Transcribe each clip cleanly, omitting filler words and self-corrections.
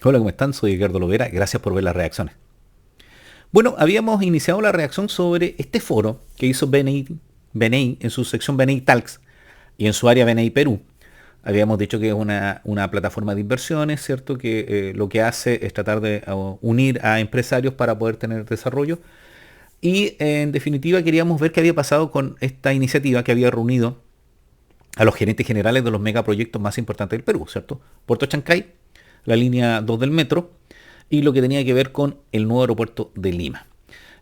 Hola, ¿cómo están? Soy Edgardo Lovera, gracias por ver las reacciones. Bueno, habíamos iniciado la reacción sobre este foro que hizo BNI en su sección BNI Talks y en su área BNI Perú. Habíamos dicho que es una plataforma de inversiones, ¿cierto? Que lo que hace es tratar de unir a empresarios para poder tener desarrollo. Y en definitiva queríamos ver qué había pasado con esta iniciativa que había reunido a los gerentes generales de los megaproyectos más importantes del Perú, ¿cierto? Puerto Chancay, la línea 2 del metro y lo que tenía que ver con el nuevo aeropuerto de Lima.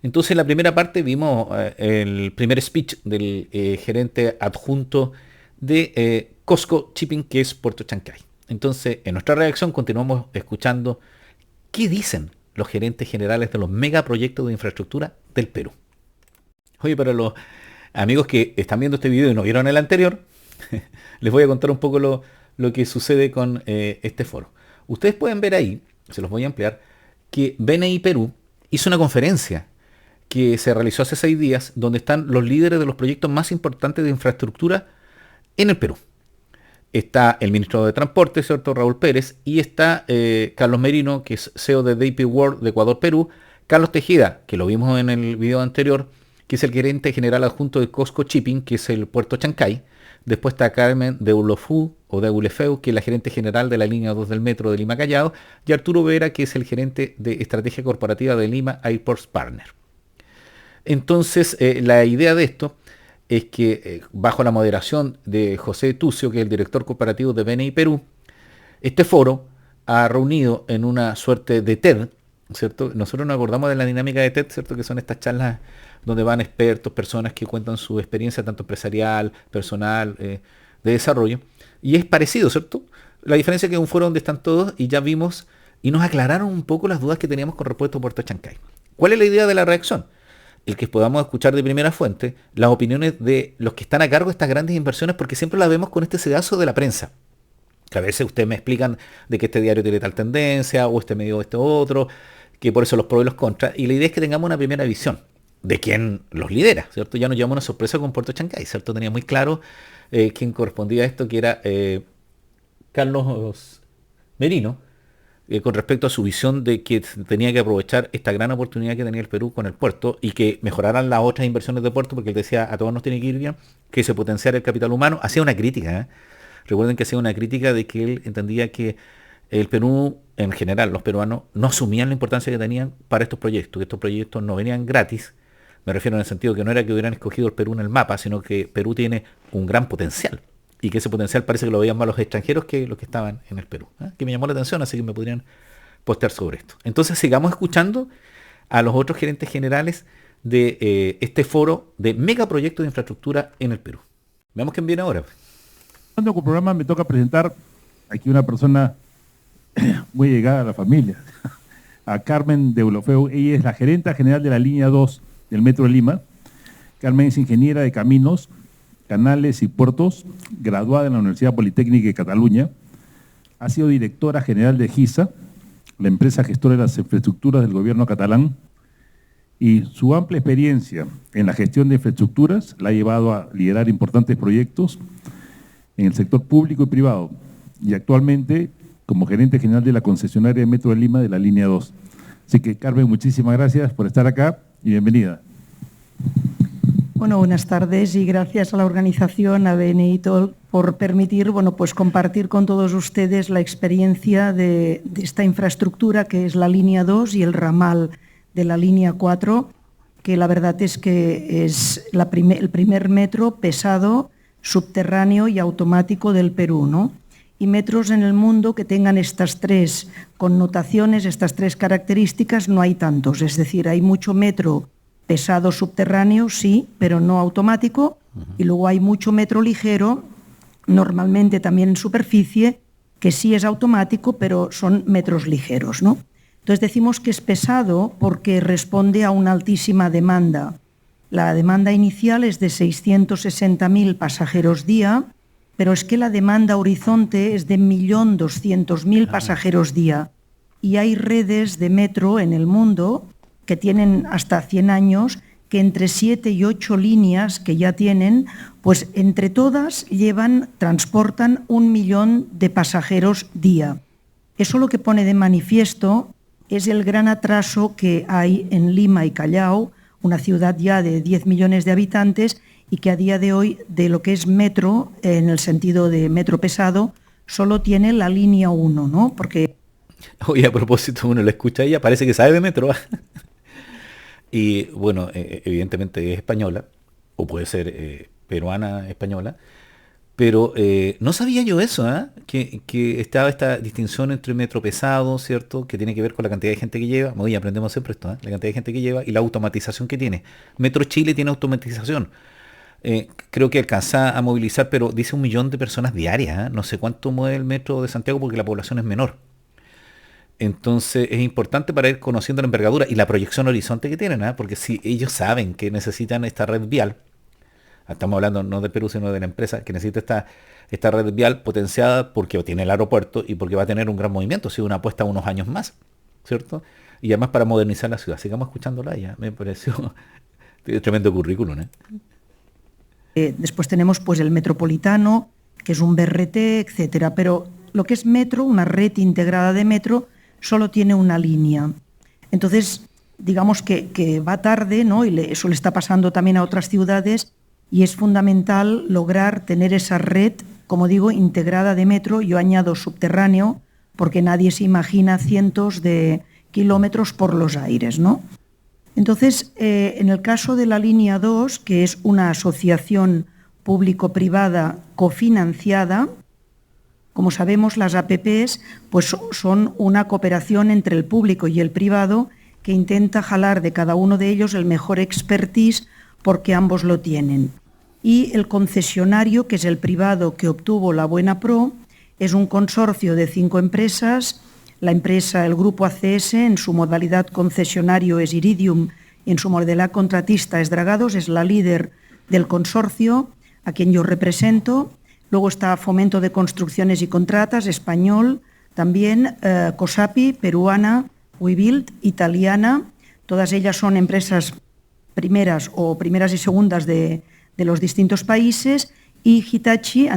Entonces en la primera parte vimos el primer speech del gerente adjunto de Costco Shipping, que es Puerto Chancay. Entonces en nuestra reacción continuamos escuchando qué dicen los gerentes generales de los megaproyectos de infraestructura del Perú. Oye, para los amigos que están viendo este video y no vieron el anterior, les voy a contar un poco lo que sucede con este foro. Ustedes pueden ver ahí, se los voy a ampliar, que BNI Perú hizo una conferencia que se realizó hace 6 días, donde están los líderes de los proyectos más importantes de infraestructura en el Perú. Está el ministro de Transporte, ¿cierto? Raúl Pérez, y está Carlos Merino, que es CEO de DP World de Ecuador, Perú, Carlos Tejeda, que lo vimos en el video anterior, que es el gerente general adjunto de Costco Shipping, que es el puerto Chancay. Después está Carmen de Ulofeu, que es la gerente general de la línea 2 del metro de Lima Callao, y Arturo Vera, que es el gerente de estrategia corporativa de Lima Airports Partner. Entonces, la idea de esto es que bajo la moderación de José Tucio, que es el director corporativo de BNI Perú, este foro ha reunido en una suerte de TED, ¿cierto? Nosotros nos acordamos de la dinámica de TED, ¿cierto? Que son estas charlas donde van expertos, personas que cuentan su experiencia tanto empresarial, personal, de desarrollo. Y es parecido, ¿cierto? La diferencia es que es un foro donde están todos y ya vimos y nos aclararon un poco las dudas que teníamos con respecto a Puerto Chancay. ¿Cuál es la idea de la reacción? El que podamos escuchar de primera fuente las opiniones de los que están a cargo de estas grandes inversiones, porque siempre las vemos con este sedazo de la prensa. Que a veces ustedes me explican de que este diario tiene tal tendencia, o este medio o este otro, que por eso los pros y los contras. Y la idea es que tengamos una primera visión de quién los lidera, ¿cierto? Ya nos llevamos una sorpresa con Puerto Chancay, ¿cierto? Tenía muy claro quién correspondía a esto, que era Carlos Merino, con respecto a su visión de que tenía que aprovechar esta gran oportunidad que tenía el Perú con el puerto y que mejoraran las otras inversiones de puerto, porque él decía, a todos nos tiene que ir bien, que se potenciara el capital humano. Hacía una crítica, ¿eh? Recuerden que hacía una crítica de que él entendía que el Perú, en general, los peruanos, no asumían la importancia que tenían para estos proyectos, que estos proyectos no venían gratis. Me refiero en el sentido que no era que hubieran escogido el Perú en el mapa, sino que Perú tiene un gran potencial. Y que ese potencial parece que lo veían más los extranjeros que los que estaban en el Perú. Que me llamó la atención, así que me podrían postear sobre esto. Entonces sigamos escuchando a los otros gerentes generales de este foro de megaproyectos de infraestructura en el Perú. Veamos quién viene ahora. Con el programa me toca presentar aquí una persona muy llegada a la familia, a Carmen de Ulofeu. Ella es la gerenta general de la línea 2 del Metro de Lima. Carmen es ingeniera de caminos, canales y puertos, graduada en la Universidad Politécnica de Cataluña. Ha sido directora general de GISA, la empresa gestora de las infraestructuras del gobierno catalán, y su amplia experiencia en la gestión de infraestructuras la ha llevado a liderar importantes proyectos en el sector público y privado, y actualmente como gerente general de la concesionaria de Metro de Lima de la línea 2. Así que, Carmen, muchísimas gracias por estar acá y bienvenida. Bueno, buenas tardes y gracias a la organización, a BNI, por permitir, pues compartir con todos ustedes la experiencia de esta infraestructura que es la línea 2 y el ramal de la línea 4, que la verdad es que es el primer metro pesado, subterráneo y automático del Perú, ¿no? Y metros en el mundo que tengan estas tres connotaciones, estas tres características, no hay tantos. Es decir, hay mucho metro pesado subterráneo, sí, pero no automático, y luego hay mucho metro ligero, normalmente también en superficie, que sí es automático, pero son metros ligeros, ¿no? Entonces decimos que es pesado porque responde a una altísima demanda. La demanda inicial es de 660.000 pasajeros día, pero es que la demanda horizonte es de 1.200.000 pasajeros día. Y hay redes de metro en el mundo que tienen hasta 100 años, que entre 7 y 8 líneas que ya tienen, pues entre todas transportan 1 millón de pasajeros día. Eso lo que pone de manifiesto es el gran atraso que hay en Lima y Callao, una ciudad ya de 10 millones de habitantes y que a día de hoy, de lo que es metro, en el sentido de metro pesado, solo tiene la línea 1, ¿no? Porque... Oye, a propósito, uno lo escucha a ella, parece que sabe de metro. Y bueno, evidentemente es española, o puede ser peruana española, pero no sabía yo eso, que estaba esta distinción entre metro pesado, ¿cierto? Que tiene que ver con la cantidad de gente que lleva. Oye, aprendemos siempre esto, la cantidad de gente que lleva y la automatización que tiene. Metro Chile tiene automatización. Creo que alcanza a movilizar, pero dice 1 millón de personas diarias. No sé cuánto mueve el metro de Santiago porque la población es menor. Entonces es importante para ir conociendo la envergadura y la proyección horizonte que tienen, porque si ellos saben que necesitan esta red vial, estamos hablando no de Perú sino de la empresa, que necesita esta red vial potenciada porque tiene el aeropuerto y porque va a tener un gran movimiento, ha sido una apuesta unos años más, ¿cierto? Y además para modernizar la ciudad. Sigamos escuchándola ya, me pareció tremendo currículum. Después tenemos pues el metropolitano, que es un BRT, etcétera, pero lo que es metro, una red integrada de metro, solo tiene una línea. Entonces, digamos que va tarde, ¿no? Y eso le está pasando también a otras ciudades y es fundamental lograr tener esa red, como digo, integrada de metro. Yo añado subterráneo porque nadie se imagina cientos de kilómetros por los aires, ¿no? Entonces, en el caso de la línea 2, que es una asociación público-privada cofinanciada, como sabemos, las APPs pues, son una cooperación entre el público y el privado que intenta jalar de cada uno de ellos el mejor expertise porque ambos lo tienen. Y el concesionario, que es el privado que obtuvo la Buena Pro, es un consorcio de 5 empresas. La empresa, el grupo ACS, en su modalidad concesionario es Iridium y en su modalidad contratista es Dragados, es la líder del consorcio, a quien yo represento. Luego está Fomento de Construcciones y Contratas, español, también COSAPI, peruana, WeBuild, italiana. Todas ellas son empresas primeras o primeras y segundas de los distintos países. Y Hitachi,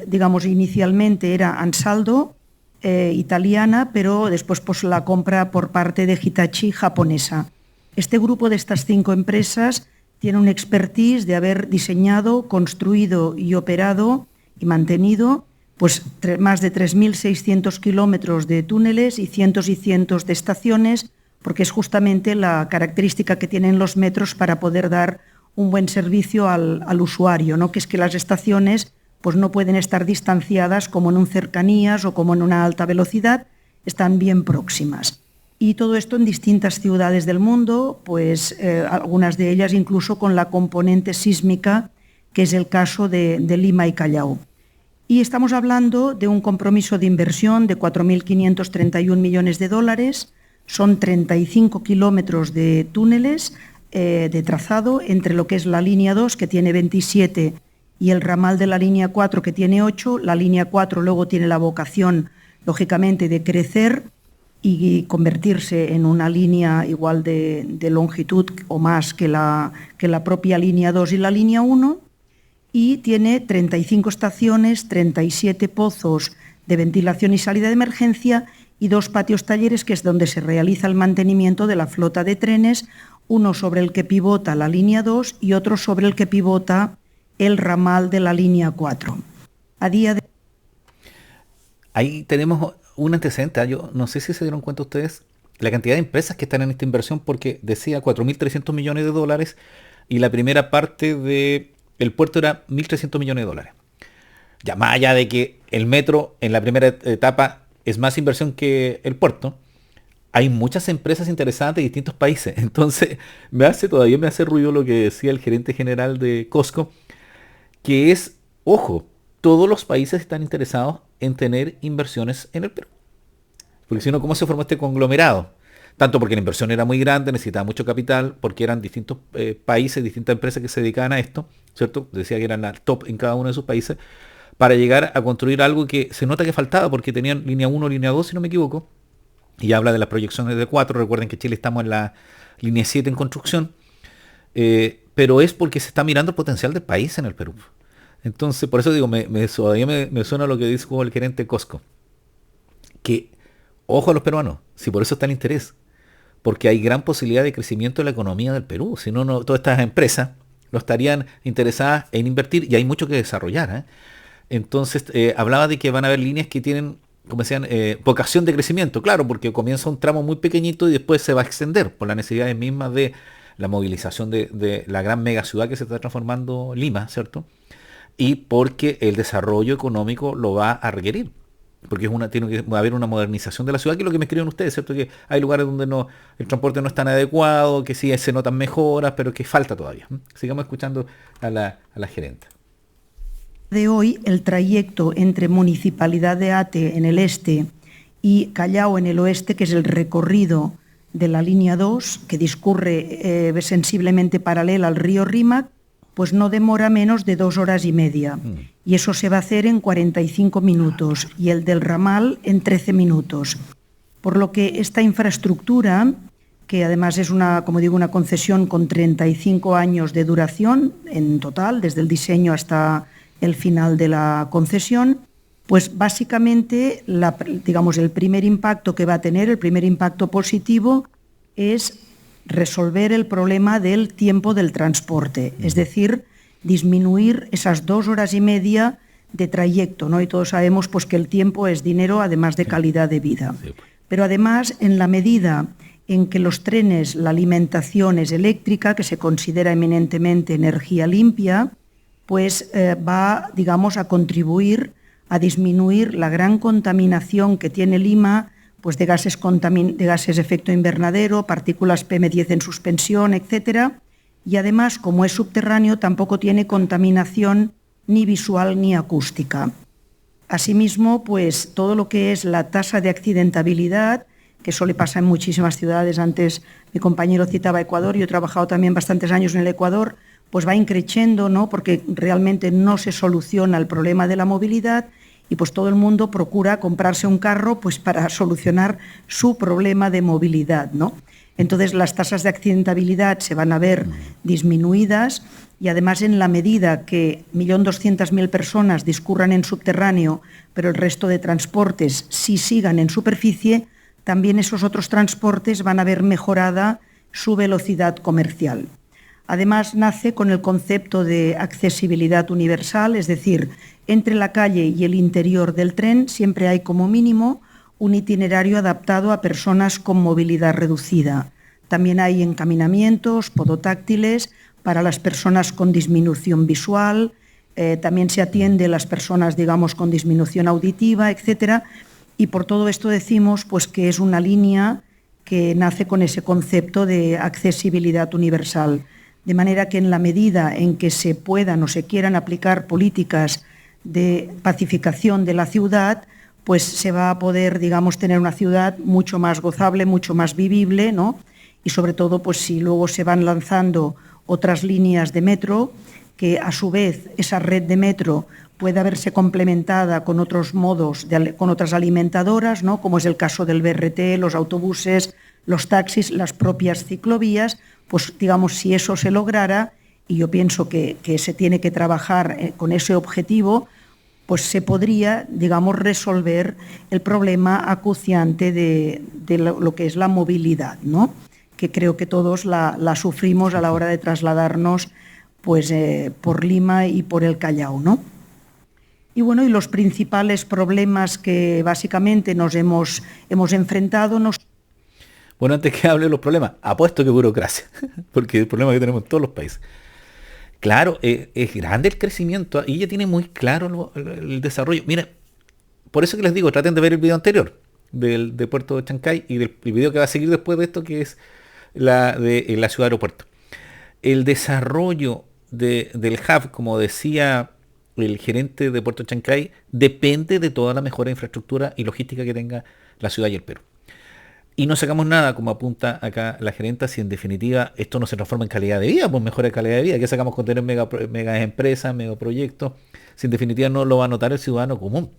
digamos, inicialmente era Ansaldo, italiana, pero después pues, la compra por parte de Hitachi japonesa. Este grupo de estas 5 empresas tiene un expertise de haber diseñado, construido y operado y mantenido pues, más de 3.600 kilómetros de túneles y cientos de estaciones, porque es justamente la característica que tienen los metros para poder dar un buen servicio al usuario, ¿no? Que es que las estaciones pues, no pueden estar distanciadas como en un cercanías o como en una alta velocidad, están bien próximas. Y todo esto en distintas ciudades del mundo, pues algunas de ellas incluso con la componente sísmica, que es el caso de Lima y Callao. Y estamos hablando de un compromiso de inversión de 4.531 millones de dólares, son 35 kilómetros de túneles de trazado entre lo que es la línea 2, que tiene 27, y el ramal de la línea 4, que tiene 8. La línea 4 luego tiene la vocación, lógicamente, de crecer y convertirse en una línea igual de longitud o más que la propia línea 2 y la línea 1, y tiene 35 estaciones, 37 pozos de ventilación y salida de emergencia y 2 patios talleres, que es donde se realiza el mantenimiento de la flota de trenes, uno sobre el que pivota la línea 2 y otro sobre el que pivota el ramal de la línea 4. A día de... Ahí tenemos un antecedente. Yo no sé si se dieron cuenta ustedes la cantidad de empresas que están en esta inversión, porque decía 4.300 millones de dólares y la primera parte del puerto era 1.300 millones de dólares. Ya más allá de que el metro en la primera etapa es más inversión que el puerto, hay muchas empresas interesadas de distintos países. Entonces todavía me hace ruido lo que decía el gerente general de Costco, que es, ojo, todos los países están interesados en tener inversiones en el Perú. Porque si no, ¿cómo se formó este conglomerado? Tanto porque la inversión era muy grande, necesitaba mucho capital, porque eran distintos países, distintas empresas que se dedicaban a esto, ¿cierto? Decía que eran la top en cada uno de sus países, para llegar a construir algo que se nota que faltaba, porque tenían línea 1, línea 2, si no me equivoco, y habla de las proyecciones de 4, recuerden que Chile estamos en la línea 7 en construcción, pero es porque se está mirando el potencial del país en el Perú. Entonces, por eso digo, todavía me suena lo que dijo el gerente Costco, que ojo a los peruanos, si por eso está el interés, porque hay gran posibilidad de crecimiento de la economía del Perú, si no, todas estas empresas no estarían interesadas en invertir y hay mucho que desarrollar, ¿eh? Entonces, hablaba de que van a haber líneas que tienen, como decían, vocación de crecimiento, claro, porque comienza un tramo muy pequeñito y después se va a extender por las necesidades mismas de la movilización de la gran mega ciudad que se está transformando Lima, ¿cierto? Y porque el desarrollo económico lo va a requerir. Porque tiene que haber una modernización de la ciudad, que es lo que me escriben ustedes, ¿cierto? Que hay lugares donde el transporte no es tan adecuado, que sí se notan mejoras, pero que falta todavía. Sigamos escuchando a la gerenta. De hoy, el trayecto entre Municipalidad de Ate en el este y Callao en el oeste, que es el recorrido de la línea 2, que discurre sensiblemente paralela al río Rímac, pues no demora menos de 2 horas y media. Y eso se va a hacer en 45 minutos y el del ramal en 13 minutos. Por lo que esta infraestructura, que además es una concesión con 35 años de duración en total, desde el diseño hasta el final de la concesión, pues básicamente el primer impacto que va a tener, el primer impacto positivo, es resolver el problema del tiempo del transporte, es decir, disminuir esas 2 horas y media de trayecto, ¿no? Y todos sabemos pues, que el tiempo es dinero, además de calidad de vida. Pero además, en la medida en que los trenes, la alimentación es eléctrica, que se considera eminentemente energía limpia, pues va, a contribuir a disminuir la gran contaminación que tiene Lima, pues de gases de efecto invernadero, partículas PM10 en suspensión, etcétera. Y además, como es subterráneo, tampoco tiene contaminación ni visual ni acústica. Asimismo, pues todo lo que es la tasa de accidentabilidad, que eso le pasa en muchísimas ciudades. Antes mi compañero citaba Ecuador, yo he trabajado también bastantes años en el Ecuador, pues va increciendo, ¿no? Porque realmente no se soluciona el problema de la movilidad y pues todo el mundo procura comprarse un carro pues para solucionar su problema de movilidad, ¿no? Entonces las tasas de accidentabilidad se van a ver disminuidas y además en la medida que 1.200.000 personas discurran en subterráneo, pero el resto de transportes sí sigan en superficie, también esos otros transportes van a ver mejorada su velocidad comercial. Además, nace con el concepto de accesibilidad universal, es decir, entre la calle y el interior del tren siempre hay como mínimo un itinerario adaptado a personas con movilidad reducida. También hay encaminamientos podotáctiles para las personas con disminución visual, también se atiende a las personas, con disminución auditiva, etcétera. Y por todo esto decimos pues, que es una línea que nace con ese concepto de accesibilidad universal. De manera que en la medida en que se puedan o se quieran aplicar políticas de pacificación de la ciudad, pues se va a poder, tener una ciudad mucho más gozable, mucho más vivible, ¿no? Y sobre todo, pues si luego se van lanzando otras líneas de metro, que a su vez esa red de metro pueda verse complementada con otros modos, con otras alimentadoras, ¿no? Como es el caso del BRT, los autobuses, los taxis, las propias ciclovías, pues si eso se lograra, y yo pienso que se tiene que trabajar con ese objetivo, pues se podría, resolver el problema acuciante de lo que es la movilidad, ¿no? Que creo que todos la sufrimos a la hora de trasladarnos pues, por Lima y por el Callao, ¿no? Y bueno, y los principales problemas que básicamente nos hemos enfrentado... Bueno, antes que hable de los problemas, apuesto que burocracia, porque el problema que tenemos en todos los países. Claro, es grande el crecimiento y ella tiene muy claro el desarrollo. Mira, por eso que les digo, traten de ver el video anterior de Puerto de Chancay y del video que va a seguir después de esto, que es la ciudad aeropuerto. El desarrollo del hub, como decía el gerente de Puerto Chancay, depende de toda la mejora de infraestructura y logística que tenga la ciudad y el Perú. Y no sacamos nada, como apunta acá la gerenta, si en definitiva esto no se transforma en calidad de vida, pues mejora calidad de vida. ¿Qué sacamos con tener mega empresas, mega proyectos? Si en definitiva no lo va a notar el ciudadano común.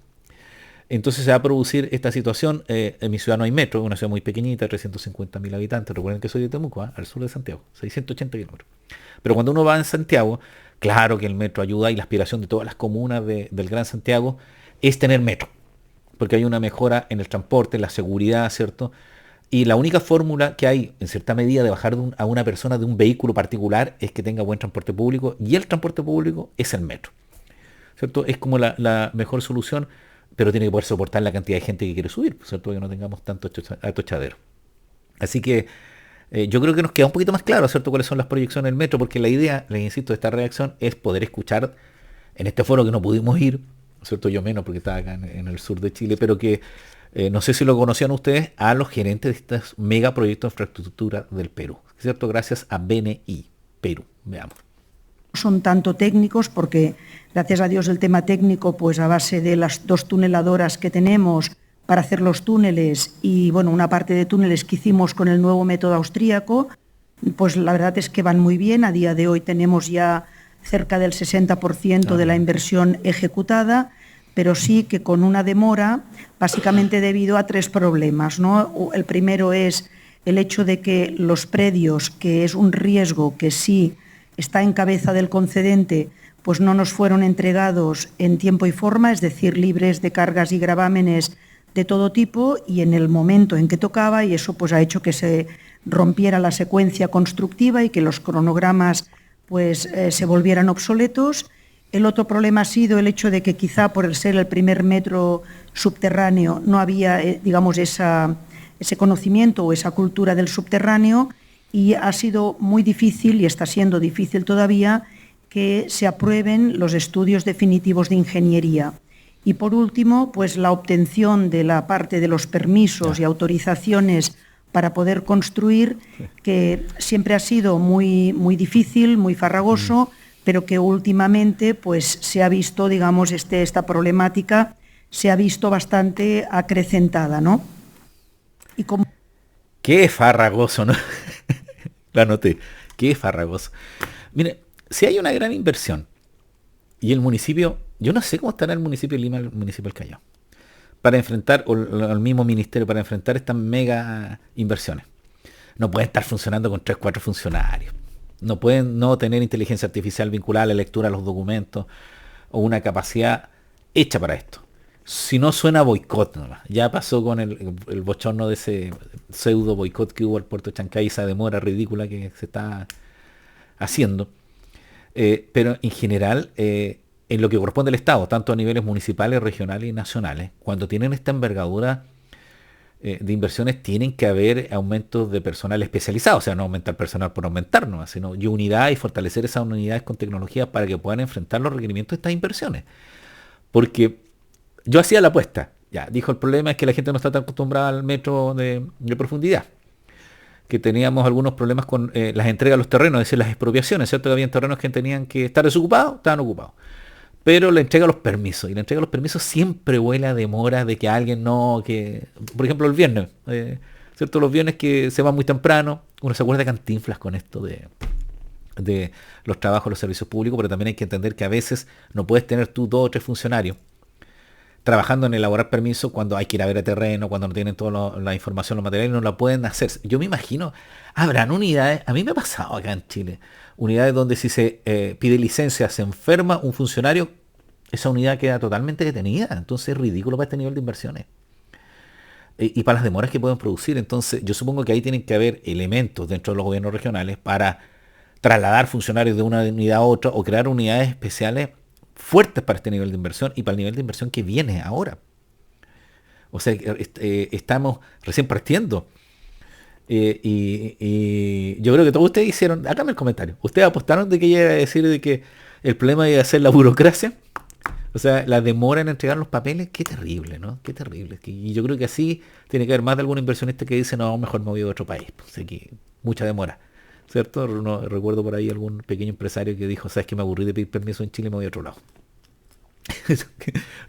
Entonces se va a producir esta situación. En mi ciudad no hay metro, una ciudad muy pequeñita, 350.000 habitantes. Recuerden que soy de Temuco, al sur de Santiago, 680 kilómetros. Pero cuando uno va en Santiago, claro que el metro ayuda y la aspiración de todas las comunas del Gran Santiago es tener metro. porque hay una mejora en el transporte, en la seguridad, ¿cierto? Y la única fórmula que hay, en cierta medida, de bajar a una persona de un vehículo particular es que tenga buen transporte público, y el transporte público es el metro, ¿cierto? Es como la mejor solución, pero tiene que poder soportar la cantidad de gente que quiere subir, ¿cierto? Que no tengamos tanto atochadero. Así que yo creo que nos queda un poquito más claro, ¿cierto?, cuáles son las proyecciones del metro, porque la idea, les insisto, de esta reacción es poder escuchar en este foro que no pudimos ir, ¿cierto? Yo menos porque estaba acá en el sur de Chile, pero que no sé si lo conocían ustedes, a los gerentes de estos megaproyectos de infraestructura del Perú, ¿cierto? Gracias a BNI Perú. Veamos. Son tanto técnicos porque, gracias a Dios, el tema técnico, pues a base de las 2 tuneladoras que tenemos para hacer los túneles y, bueno, una parte de túneles que hicimos con el nuevo método austríaco, pues la verdad es que van muy bien. A día de hoy tenemos ya cerca del 60% de la inversión ejecutada, pero sí que con una demora, básicamente debido a 3 problemas, ¿no? El primero es el hecho de que los predios, que es un riesgo que sí está en cabeza del concedente, pues no nos fueron entregados en tiempo y forma, es decir, libres de cargas y gravámenes de todo tipo y en el momento en que tocaba, y eso pues ha hecho que se rompiera la secuencia constructiva y que los cronogramas pues se volvieran obsoletos. El otro problema ha sido el hecho de que quizá por el ser el primer metro subterráneo no había, digamos, ese conocimiento o esa cultura del subterráneo, y ha sido muy difícil, y está siendo difícil todavía, que se aprueben los estudios definitivos de ingeniería. Y por último, pues la obtención de la parte de los permisos y autorizaciones para poder construir, que siempre ha sido muy, muy difícil, muy farragoso, pero que últimamente pues se ha visto, digamos, esta problemática se ha visto bastante acrecentada, ¿no? Y como... Qué farragoso, ¿no? La anoté. Qué farragoso. Mire, si hay una gran inversión y el municipio, yo no sé cómo estará el municipio de Lima, el municipio del Callao, para enfrentar, o el mismo ministerio, para enfrentar estas mega inversiones. No pueden estar funcionando con 3, 4 funcionarios. No pueden no tener inteligencia artificial vinculada a la lectura de los documentos o una capacidad hecha para esto. Si no, suena boicot nomás. Ya pasó con el bochorno de ese pseudo boicot que hubo al puerto de Chancay, esa demora ridícula que se está haciendo. Pero en general, en lo que corresponde al Estado, tanto a niveles municipales, regionales y nacionales, cuando tienen esta envergadura de inversiones, tienen que haber aumentos de personal especializado, o sea, no aumentar personal por aumentar, ¿no? Sino y unidades, y fortalecer esas unidades con tecnologías para que puedan enfrentar los requerimientos de estas inversiones. Porque yo hacía la apuesta, ya, dijo, el problema es que la gente no está tan acostumbrada al metro de profundidad, que teníamos algunos problemas con las entregas de los terrenos, es decir, las expropiaciones, ¿cierto? Que habían terrenos que tenían que estar desocupados, estaban ocupados. Pero la entrega de los permisos, y la entrega de los permisos siempre huele a demora de que alguien no, que, por ejemplo, el viernes, ¿cierto? Los viernes que se van muy temprano, uno se acuerda de Cantinflas con esto de los trabajos de los servicios públicos, pero también hay que entender que a veces no puedes tener tú 2 o 3 funcionarios trabajando en elaborar permisos cuando hay que ir a ver el terreno, cuando no tienen toda la información, los materiales, no la pueden hacer. Yo me imagino, habrán unidades, a mí me ha pasado acá en Chile, unidades donde si se pide licencia, se enferma un funcionario, esa unidad queda totalmente detenida. Entonces es ridículo para este nivel de inversiones. Y para las demoras que pueden producir. Entonces yo supongo que ahí tienen que haber elementos dentro de los gobiernos regionales para trasladar funcionarios de una unidad a otra o crear unidades especiales fuertes para este nivel de inversión y para el nivel de inversión que viene ahora. O sea, estamos recién partiendo. Y yo creo que todos ustedes hicieron, háganme el comentario, ustedes apostaron de que ella iba a decir de que el problema iba a ser la burocracia, o sea, la demora en entregar los papeles. Qué terrible, ¿no? Qué terrible. Y yo creo que así tiene que haber más de algún inversionista que dice, no, mejor me voy a otro país. Pues aquí, mucha demora, ¿cierto? No, recuerdo por ahí algún pequeño empresario que dijo, sabes que me aburrí de pedir permiso en Chile y me voy a otro lado.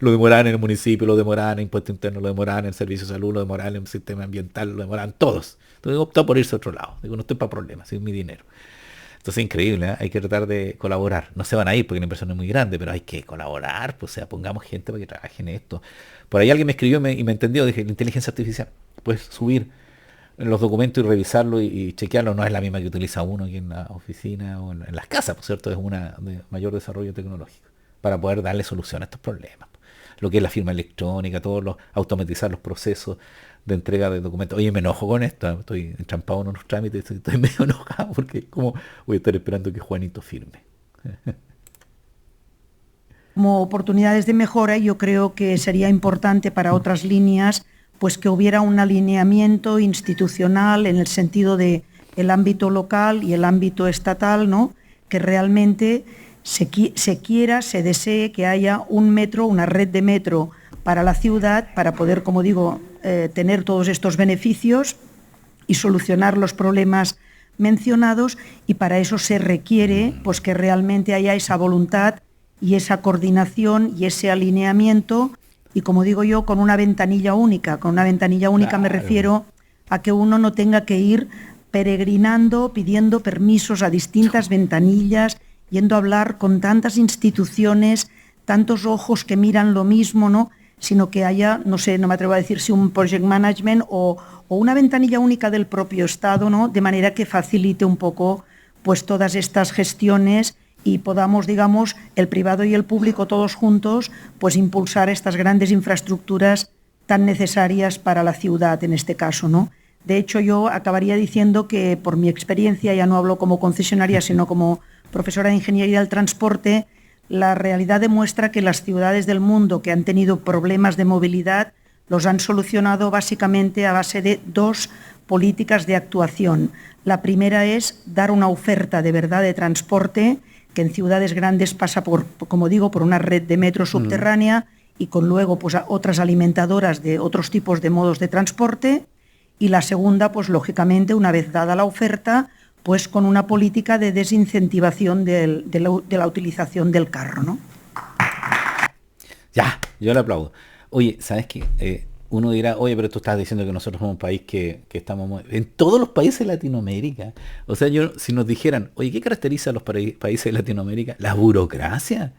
Lo demoraban en el municipio, lo demoraban en impuesto interno, lo demoraban en el servicio de salud, lo demoraban en el sistema ambiental, lo demoraban todos. Entonces optó por irse a otro lado. Digo, no estoy para problemas, es mi dinero. Entonces es increíble, ¿eh? Hay que tratar de colaborar. No se van a ir porque la inversión es muy grande, pero hay que colaborar, pues, o sea, pongamos gente para que trabaje en esto. Por ahí alguien me escribió y me entendió, dije, la inteligencia artificial, puedes subir los documentos y revisarlo y chequearlo, no es la misma que utiliza uno aquí en la oficina o en las casas, por cierto, es una de mayor desarrollo tecnológico, para poder darle solución a estos problemas. lo que es la firma electrónica, automatizar los procesos de entrega de documentos. Oye, me enojo con esto, estoy entrampado en unos trámites, estoy medio enojado porque como voy a estar esperando que Juanito firme. Como oportunidades de mejora, yo creo que sería importante para otras líneas pues que hubiera un alineamiento institucional en el sentido de el ámbito local y el ámbito estatal, ¿no? Que realmente se quiera, se desee que haya un metro, una red de metro para la ciudad, para poder, como digo, tener todos estos beneficios y solucionar los problemas mencionados, y para eso se requiere pues que realmente haya esa voluntad y esa coordinación y ese alineamiento, y como digo yo, con una ventanilla única. Con una ventanilla única me refiero a que uno no tenga que ir peregrinando, pidiendo permisos a distintas ventanillas, yendo a hablar con tantas instituciones, tantos ojos que miran lo mismo, ¿no? Sino que haya, no sé, no me atrevo a decir si un project management o una ventanilla única del propio Estado, ¿no? De manera que facilite un poco pues todas estas gestiones y podamos, digamos, el privado y el público todos juntos, pues impulsar estas grandes infraestructuras tan necesarias para la ciudad en este caso, ¿no? De hecho, yo acabaría diciendo que por mi experiencia, ya no hablo como concesionaria, sino como profesora de Ingeniería del Transporte, la realidad demuestra que las ciudades del mundo que han tenido problemas de movilidad los han solucionado básicamente a base de dos políticas de actuación. La primera es dar una oferta de verdad de transporte, que en ciudades grandes pasa por, como digo, por una red de metro subterránea y con luego pues otras alimentadoras de otros tipos de modos de transporte. Y la segunda, pues lógicamente, una vez dada la oferta, pues con una política de desincentivación de la utilización del carro, ¿no? Ya, yo le aplaudo. Oye, ¿sabes qué? Uno dirá, oye, pero tú estás diciendo que nosotros somos un país que estamos en todos los países de Latinoamérica. O sea, si nos dijeran, oye, ¿qué caracteriza a los países de Latinoamérica? La burocracia.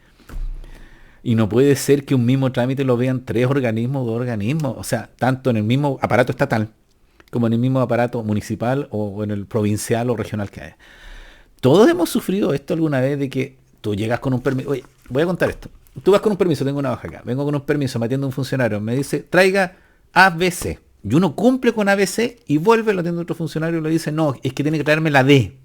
Y no puede ser que un mismo trámite lo vean 3 organismos, 2 organismos. O sea, tanto en el mismo aparato estatal como en el mismo aparato municipal o en el provincial o regional que haya. Todos hemos sufrido esto alguna vez de que tú llegas con un permiso. Oye, voy a contar esto. Tú vas con un permiso, tengo una hoja acá. Vengo con un permiso, me atiende un funcionario. Me dice, traiga ABC. Y uno cumple con ABC y vuelve, lo atiende otro funcionario y le dice, no, es que tiene que traerme la D.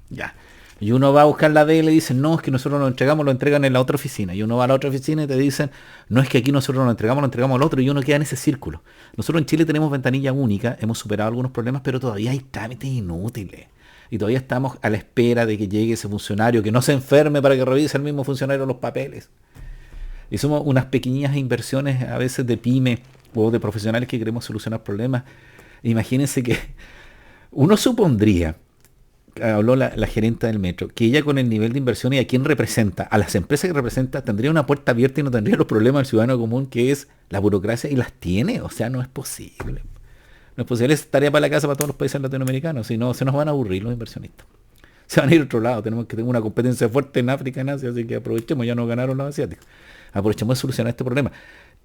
Ya. Y uno va a buscar la D y le dicen, no, es que nosotros lo entregamos, lo entregan en la otra oficina. Y uno va a la otra oficina y te dicen, no, es que aquí nosotros lo entregamos al otro, y uno queda en ese círculo. Nosotros en Chile tenemos ventanilla única, hemos superado algunos problemas, pero todavía hay trámites inútiles. Y todavía estamos a la espera de que llegue ese funcionario, que no se enferme para que revise el mismo funcionario los papeles. Y somos unas pequeñas inversiones a veces de pyme o de profesionales que queremos solucionar problemas. Imagínense que uno supondría, habló la gerenta del metro, que ella con el nivel de inversión y a quién representa, a las empresas que representa, tendría una puerta abierta y no tendría los problemas del ciudadano común, que es la burocracia, y las tiene. O sea, no es posible. No es posible, es tarea para la casa para todos los países latinoamericanos, si no se nos van a aburrir los inversionistas. Se van a ir a otro lado, tenemos que tener una competencia fuerte en África, en Asia, así que aprovechemos, ya nos ganaron los asiáticos. Aprovechemos de solucionar este problema.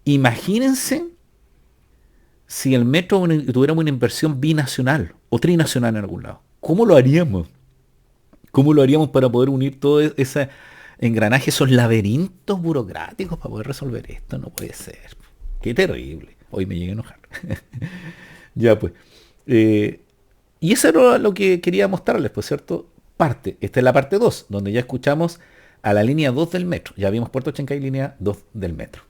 Imagínense si el metro tuviéramos una inversión binacional o trinacional en algún lado. ¿Cómo lo haríamos? ¿Cómo lo haríamos para poder unir todo ese engranaje, esos laberintos burocráticos para poder resolver esto? No puede ser. Qué terrible. Hoy me llegué a enojar. Ya pues. Y eso era lo que quería mostrarles, pues, ¿cierto? Esta es la parte 2, donde ya escuchamos a la línea 2 del metro. Ya vimos Puerto Chancay, línea 2 del metro.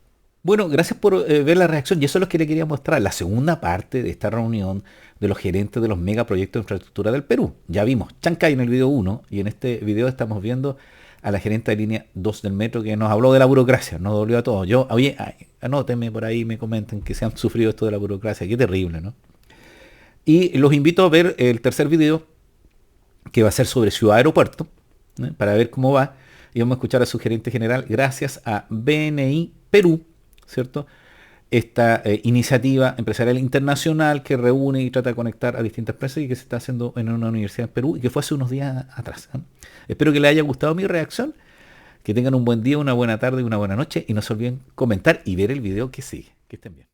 Bueno, gracias por ver la reacción. Y eso es lo que le quería mostrar. La segunda parte de esta reunión de los gerentes de los megaproyectos de infraestructura del Perú. Ya vimos Chancay en el video 1 y en este video estamos viendo a la gerente de línea 2 del metro, que nos habló de la burocracia, nos dolió a todos. Oye, anótenme por ahí, me comenten que se han sufrido esto de la burocracia. Qué terrible, ¿no? Y los invito a ver el tercer video, que va a ser sobre Ciudad Aeropuerto, para ver cómo va. Y vamos a escuchar a su gerente general, gracias a BNI Perú, ¿cierto? Esta iniciativa empresarial internacional que reúne y trata de conectar a distintas empresas y que se está haciendo en una universidad en Perú y que fue hace unos días atrás. Espero que les haya gustado mi reacción, que tengan un buen día, una buena tarde y una buena noche, y no se olviden comentar y ver el video que sigue. Que estén bien.